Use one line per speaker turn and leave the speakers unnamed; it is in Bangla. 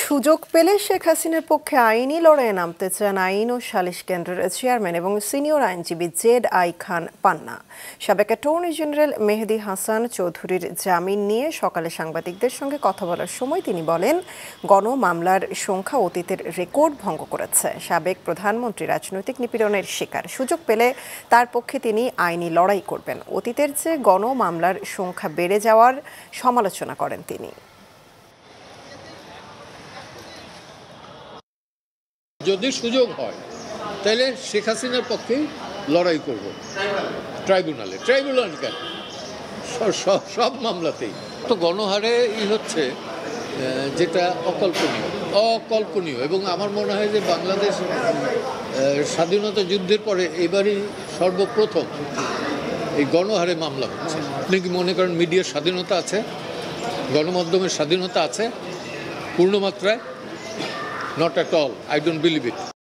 সুযোগ পেলে শেখ হাসিনার পক্ষে আইনি লড়াইয়ে নামতে চান আইন ও সালিশ কেন্দ্রের চেয়ারম্যান এবং সিনিয়র আইনজীবী জেড.আই খান পান্না। সাবেক অ্যাটর্নি জেনারেল মেহেদী হাসান চৌধুরীর জামিন নিয়ে সকালে সাংবাদিকদের সঙ্গে কথা বলার সময় তিনি বলেন, গণমামলার সংখ্যা অতীতের রেকর্ড ভঙ্গ করেছে। সাবেক প্রধানমন্ত্রী রাজনৈতিক নিপীড়নের শিকার। সুযোগ পেলে তার পক্ষে তিনি আইনি লড়াই করবেন। অতীতের চেয়ে গণমামলার সংখ্যা বেড়ে যাওয়ার সমালোচনা করেন তিনি।
যদি সুযোগ হয় তাহলে শেখ হাসিনার পক্ষে লড়াই করব ট্রাইব্যুনালে কেন সব মামলাতেই তো গণহারে হচ্ছে যেটা অকল্পনীয় এবং আমার মনে হয় যে বাংলাদেশ স্বাধীনতা যুদ্ধের পরে এবারই সর্বপ্রথম এই গণহারে মামলা হচ্ছে। আপনি কি মনে করেন মিডিয়ার স্বাধীনতা আছে, গণমাধ্যমের স্বাধীনতা আছে পূর্ণ মাত্রায়? Not at all. I don't believe it.